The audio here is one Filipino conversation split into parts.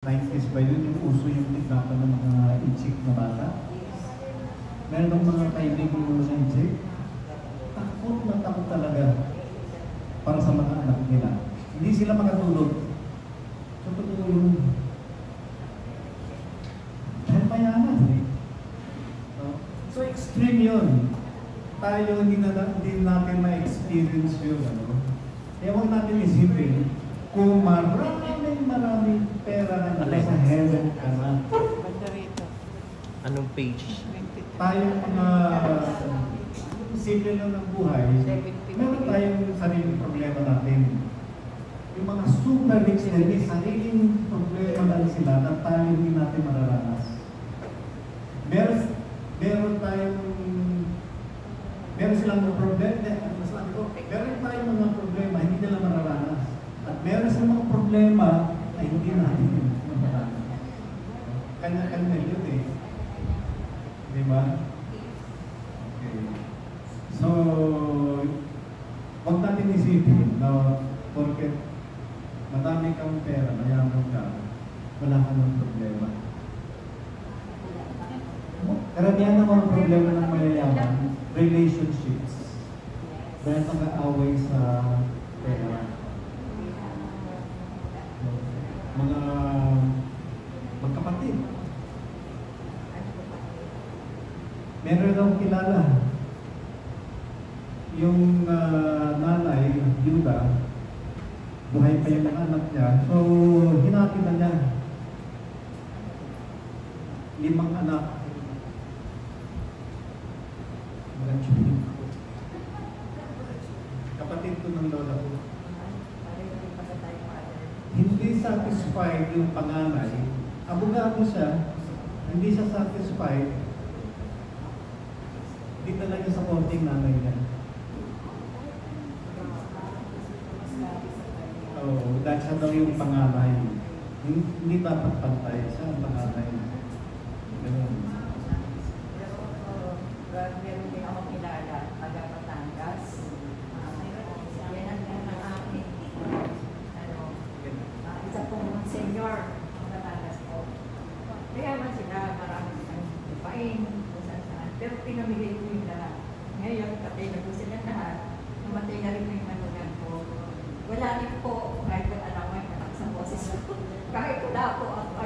90s ba yun, yung uso yung tignapan ng mga inchik na bata? Meron ng mga kaibigan mo na inchik? Takot na takot talaga para sa mga anak nila. Hindi sila makatulog. So, totoo yun. Dahil mayaman eh. So, extreme yun. Tayo hindi natin ma-experience yun. Ano? Kaya huwag natin isipin kung maraming pera na sa heaven ka na. Anong page? Tayong mga simple lang ng buhay, meron tayong sariling problema natin. Yung mga super rich na may sariling problema lang sila na tayo hindi natin mararanas. Meron silang mga problema, meron tayong mga problema, hindi nila mararanas. At meron silang mga problema ay hindi natin mararanas. Kanya-kanya yun eh. Di ba? Okay. So, huwag natin isipin na porket madami kang pera, mayaman ka, wala ka ng problema. Karamihan ng mga problema ng mayayaman, relationships. Dahil pag-aaway sa pera. Mga magkapatid. Meron akong kilala. Yung nanay, Yuda, buhay pa yung mga anak niya. So, hinati na niya. 5 anak. Kapatid ko ng lola ko. Hindi satisfied yung panganay. Abogado siya. Hindi siya satisfied. Hindi talaga sa konting nanay niya. Dahil siya daw yung panganay. Hindi dapat pantay siya ang panganay. Ganun. Meron din ako kilala, taga Batangas. Yan ang aking isa pong senior ng Batangas po. Kaya man sila, marami silang lupain, kung saan-saan. Pero pinamigay ko yung lahat. Ngayon, patay na po sila lahat. Namatay na rin yung manunan ko. Wala rin po, kahit wala alam mo yung anak sa boses ko. Kahit wala po ako,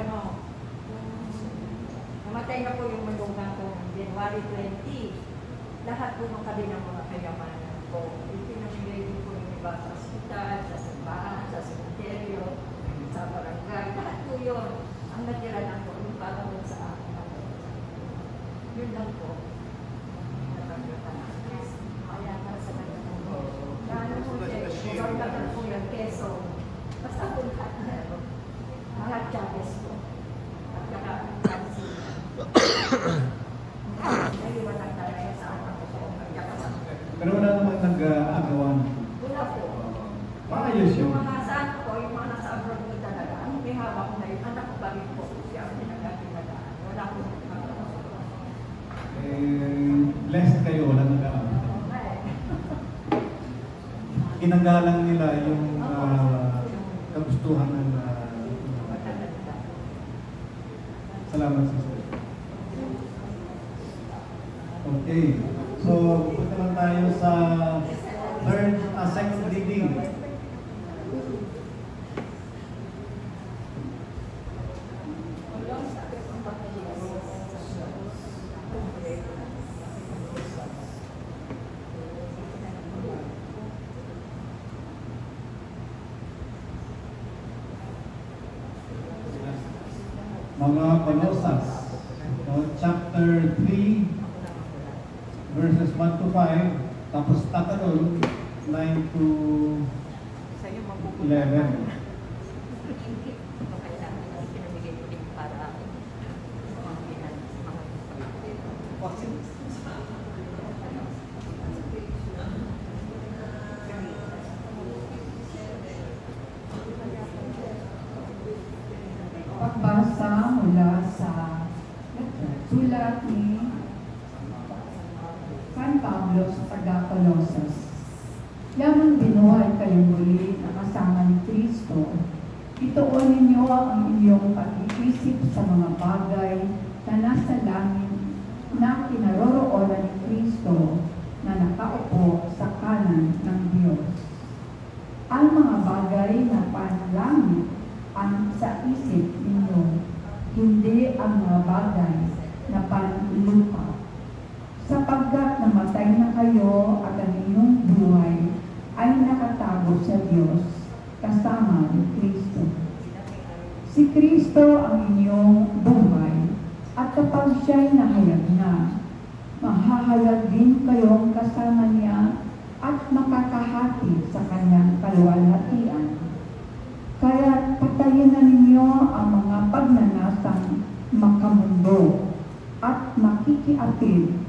namatay na po yung manunan ko January 20. Lahat po ng kanilang mga kayamanan ko. Pinamigay din po yung iba sa hospital, sa simbahan, sa cemetery, sa barangay. Lahat po yun. Ang natira lang po, yung para po sa akin. Yun lang po. Kaya para sa kanya po. Lalo po siya, magkakaroon po yung keso. Basta po lahat na mga Chavez po. At saka, pero wala namang nag-agawan. Wala po. Maayos yun. Yung mga saan po, yung mga nasa abroad ko talaga, ang may hawak na yun, anak ko pa rin po siya ang pinagkatiwalaan. Wala po Blessed kayo, wala nag-agawan. Ginagalang nila yung kagustuhan ng salamat sister. Okay. So, punta lang tayo sa second reading. Mga Colosas, chapter 3, verses 1 to 5, tapos tatanong 9 to 11. Pagbasa mula sa sulat ni San Pablo sa taga-Colosas. Lamang binuhay kayo muli na kasama ni Kristo, Ituon ninyo ang inyong pag-iisip sa mga bagay na nasa langit na kinaroroonan ni Kristo na nakaupo sa kanan ng Diyos. Ang mga bagay na panlangit ang sa isip ninyo, hindi ang mga bagay na panlupa. Sapagkat namatay na kayo at ang inyong buhay ay nakatago sa Diyos kasama ni Kristo. Si Kristo ang inyong buhay at kapag siya'y nahayag na, mahahayag din kayong kasama niya at makakahati sa kanyang kaluwalhatian. Kaya patayin na ninyo ang mga pagnanasang makamundo at makikiapid,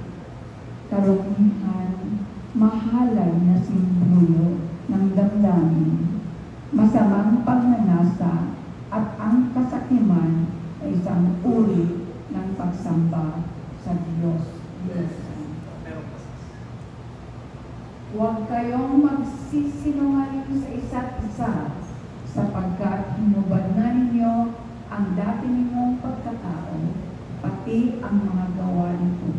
karumihan, mahalay na simbolo ng damdamin, masamang pagnanasa at ang kasakiman ay isang uri ng pagsamba sa Diyos. Huwag kayong magsisinungaling sa isa't isa, sapagkat hinubad na ninyo ang dati ninyong pagkatao, pati ang mga gawa nito.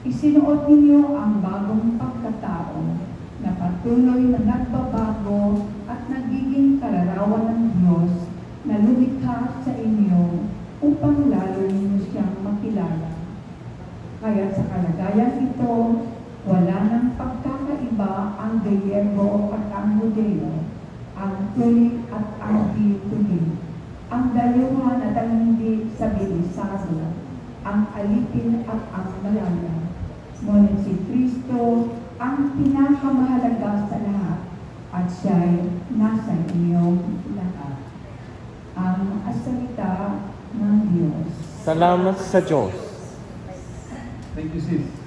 Isinuot ninyo ang bagong pagkatao na patuloy na nagbabago at nagiging kalarawan ng Diyos na lumikha sa inyo upang lalo ninyo siyang makilala. Kaya sa kalagayan ito, wala nang pagkakaiba ang Griego at ang Hudeo, ang tulig at ang di-tulig, ang dayuhan at ang hindi sabilisado, ang alipin at ang malaya. Ngunit si Kristo ang pinakamahalaga sa lahat at siya'y nasa inyong lahat. Ang salita ng Diyos. Salamat sa Diyos. Thank you, sis.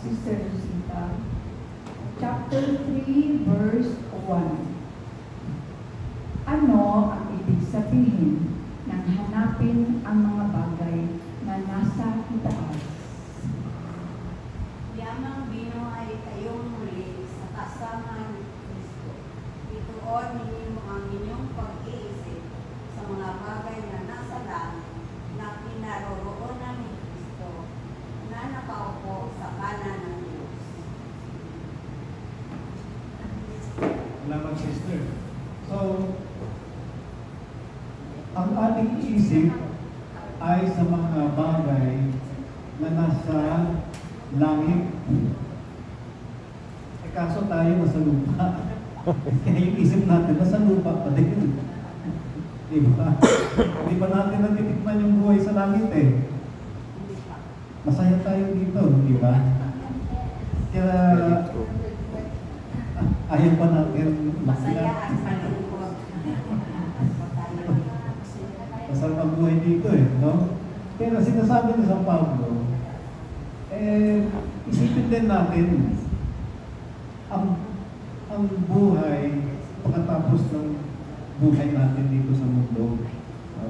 Sister Rosita, chapter 3, verse 1. Ano ang ibig sabihin ng hanapin ang mga bagay na nasa itaas? Yamang binuhay kayong muli sa kasama ni Kristo. Ituon ninyo ang inyong pag-iisip sa mga bagay na nasa langit na kinaroroonan ni Kristo na nakaupo sa kanan ng Diyos. Salamat, sister. So, ang ating isip ay sa mga bagay na nasa langit. Kaso tayo nasa lupa. Kaya yung isip natin nasa lupa pa din. Diba? Di ba natin natitikman yung buhay sa langit eh? Masaya tayo dito, di ba? Kaya ayaw pa natin Masaya at malungkot. masarap ang buhay dito eh, no? Pero sinasabi ni San Pablo, isipin din natin ang buhay pagkatapos ng buhay natin dito sa mundo. No?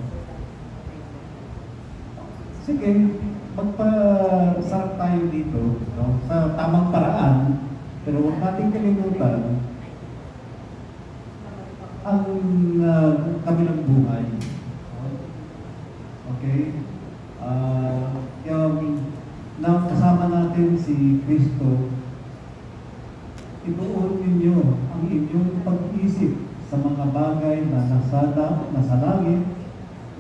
Sige, magpasarap tayo dito, no? Sa tamang paraan, pero huwag natin kalimutan ang kabilang buhay. Okay? Yung kasama natin si Kristo, ituon ninyo ang inyong pag-isip sa mga bagay na nasa langit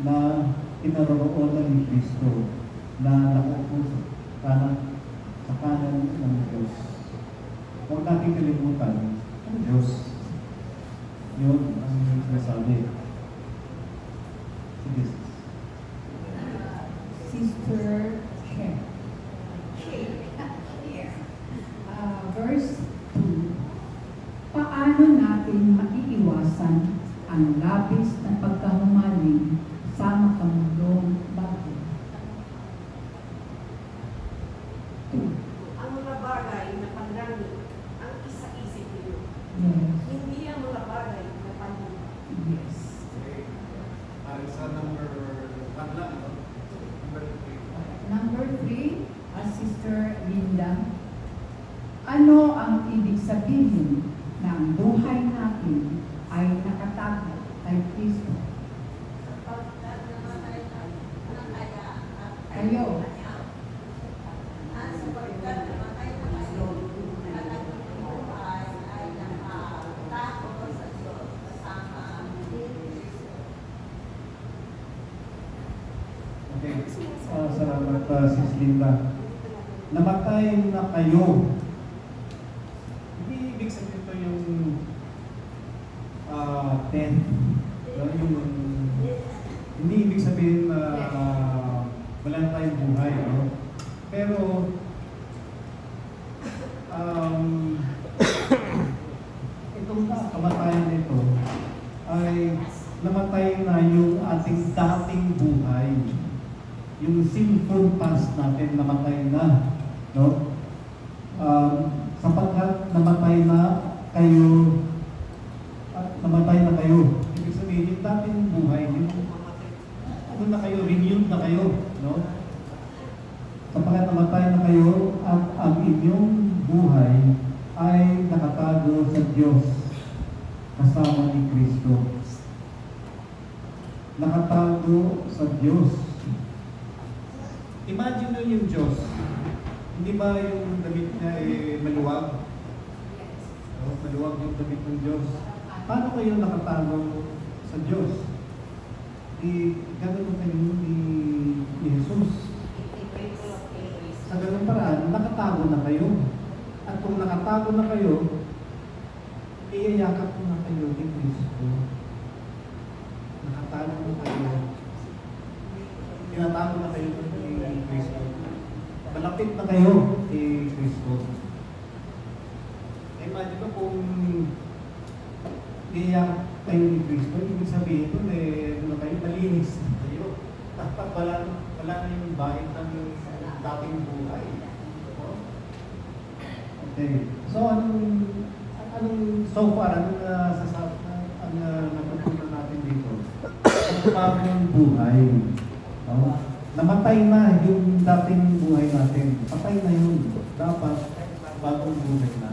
na kinaroroonan ni Kristo na nakaupo sa kanan ng Diyos. Huwag natin kalimutan ang Diyos. Yun ang sinasabi. Sige. Sister Chen. Verse 2. Paano natin maiiwasan ang labis na pagkahumaling sa makamundong bagay? Linda, ano ang ibig sabihin na ang buhay natin ay nakatago kay Kristo? Kayo, Okay. Salamat, Sis Linda. Namatay na kayo. Hindi ibig sabihin ito yung death. Hindi ibig sabihin na wala na tayong buhay. No? Pero itong kamatayan nito ay namatay na yung ating dating buhay. Yung sinful past natin namatay na, no? Sapagkat namatay na kayo, ibig sabihin yung dating buhay, yung ano na kayo, renewed na kayo, no? Sapagkat namatay na kayo at ang inyong buhay ay nakatago sa Diyos kasama ni Kristo. Nakatago sa Diyos. Imagine nyo yung Diyos. Hindi ba yung damit niya maluwag? No? Maluwag yung damit ng Diyos. Paano kayo nakatago sa Diyos? Ganun kayo ni Jesus. Sa ganun paraan, nakatago na kayo. At kung nakatago na kayo, iyayakap ko na kayo ni Kristo. Nakatago na kayo. Tinatago na kayo ni Kristo. Malapit na kayo kay Kristo. Imagine mo kung iyayakap kayo ni Kristo, ibig sabihin nun kayo malinis na kayo. Dapat wala na yung bahid ng dating buhay. Okay. So, so far, ang natutunan natin dito? Ang bagong buhay. No? Namatay na yung dating buhay natin. Patay na yun. Dapat bagong buhay na.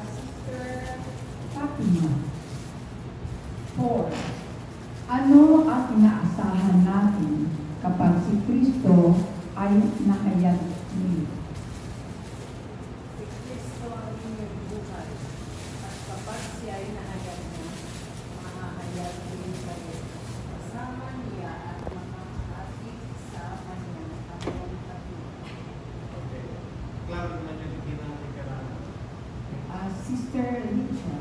Sister Fatima. 4. Ano ang inaasahan natin kapag si Kristo ay nakayag muli? Si Kristo ang inyong buhay, at kapag siya ay nahayag na, makakayag din kayo. Kasama niya at makakahatid sa kanyang kamong katulad. Okay. Klaro na yun, hindi natin kailangan. Sister Licha.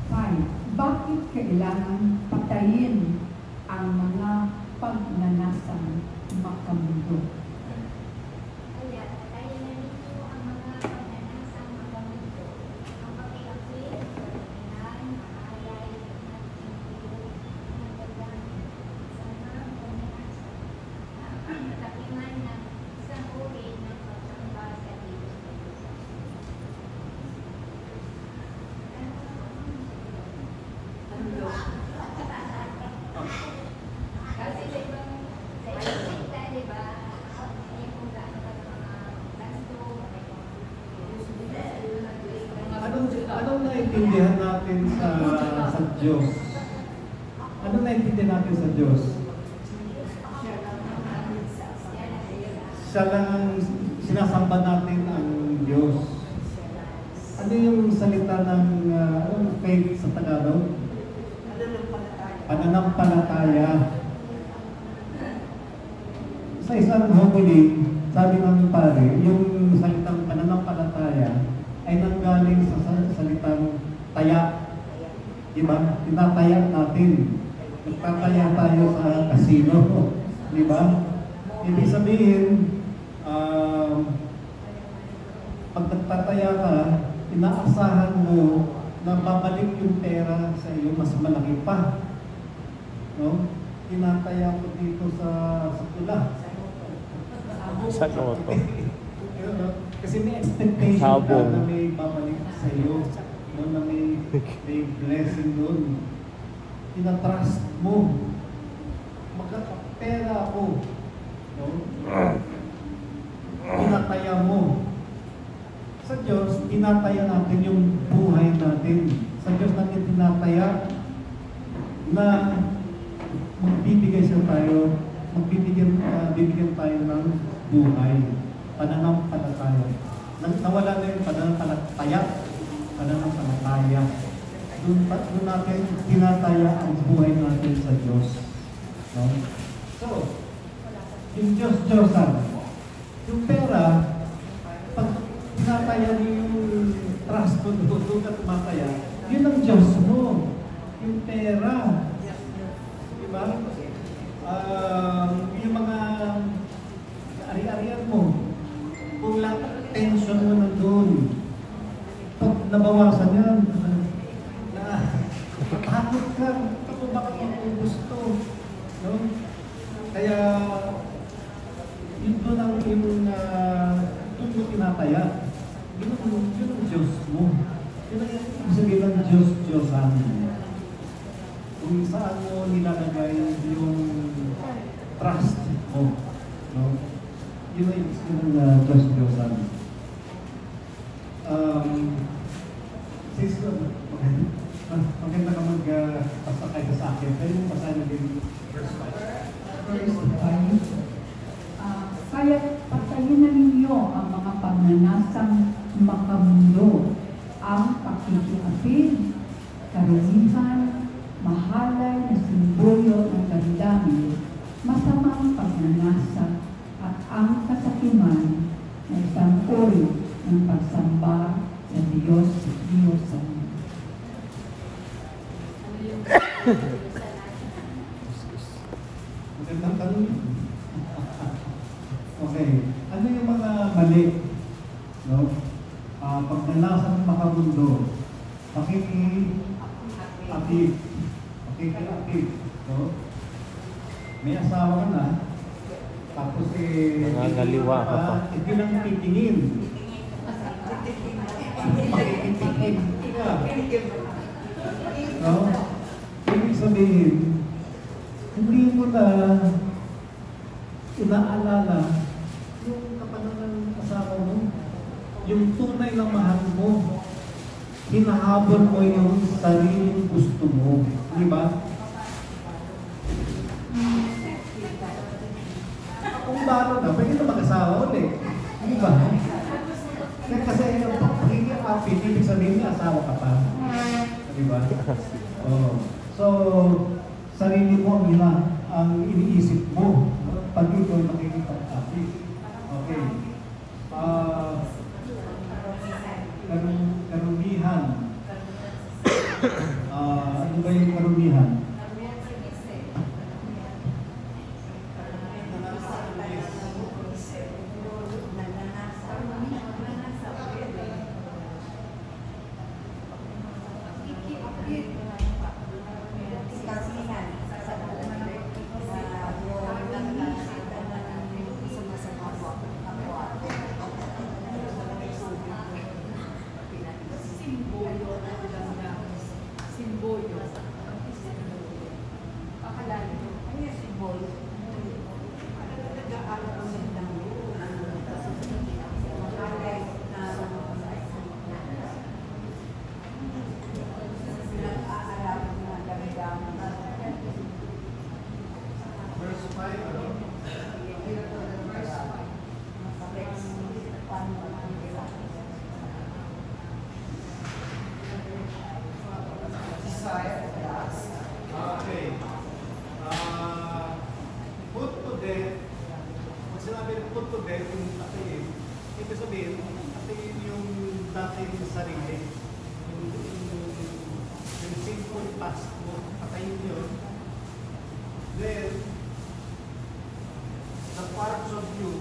5. Bakit kailangan patayin ang mga pagnanasang makamundo? Kaya patayin na ninyo ang mga pagnanasang makamundo, ang pakiakit, pagkakilan, maayay, nagtitiyo, nagdagan, sama, pagnanasa, ang katakiman ng isang uri ng pagsamba sa Diyos. Kasi sa ibang sekta, di ba, yung kung gaano ka ng mga gasto, Anong naintindihan natin sa Diyos? Anong naintindihan natin sa Diyos? Siya lang ang sinasamba natin ang Diyos. Ano yung salita ng faith sa Tagalog? Pananampalataya. Sa isang homiling, sabi ng pare, yung salitang pananampalataya ay nanggaling sa salitang taya. Diba? Tinataya natin. Nagtataya tayo sa casino. Diba? Ibig sabihin, pag nagtataya ka, inaasahan mo na babalik yung pera sa iyo mas malaki pa. No? Tinataya ko dito sa pula. Sa loto. Kasi may expectation ka Sabong. na may babalik sa iyo. No, na may blessing doon. Tinatrust mo. Magkakapera ako. No? Tinataya mo. Sa Diyos, tinataya natin yung buhay natin. Sa Diyos natin tinataya na magbibigay siya tayo, bibigyan tayo ng buhay, pananampalataya. Nawala na yung pananampalataya. Doon natin tinataya ang buhay natin sa Diyos. No? So, yung Diyos-Diyosan, yung pera, pag tinataya niyo yung trust mo, doon ka tumataya, yun ang Diyos mo. Yung pera. Diba? Yung mga ari-arian mo, kung lang tension mo nandun, pag nabawasan yan, takot ka, ito baka mag-ubos to. No? Kaya, yun doon ang doon mo tinataya. Yun ang Diyos mo. Yun ang ibig sabihin ng Diyos-Diyosan. Kung saan mo nilalagay yung trust mo. No? Yun ang ibig sabihin ng Diyos-Diyosan. Sis, maganda ka magpasakay sa akin. Kaya yung basahin din verse 5. Verse 5. Kaya patayin na ninyo ang mga pagnanasang makamundo, ang pakikiapid, karumihan, mahalay na simbolo ng damdamin, masamang pagnanasa, at ang kasakiman na isang uri ng pagsamba sa Diyos-Diyosan. Magandang tanong. Okay. Ano yung mga mali? No? Pagnanasang makamundo, pakikiapid. No? May asawa ka na, tapos Nangangaliwa ka pa. Hindi lang titingin. Pakikitingin. No? Ibig sabihin, hindi mo na inaalala yung kapananan ng asawa mo, yung tunay na mahal mo, hinahabol mo yung sariling gusto mo. Di ba? Kung baro na, pwede na mag-asawa ulit. Di ba? Kasi yung pagkikapit, ibig sabihin niya, asawa ka pa. Di ba? Oh. So, sarili mo ang iniisip mo pag ikaw makikipag-apit. Okay. Karumihan. Ano ba yung karumihan? Okay. Put to death. Pag sinabi put to death, yung atiin, ibig sabihin, atiin yung dating sarili. Yung sinful past mo, patayin yun. Then, the parts of you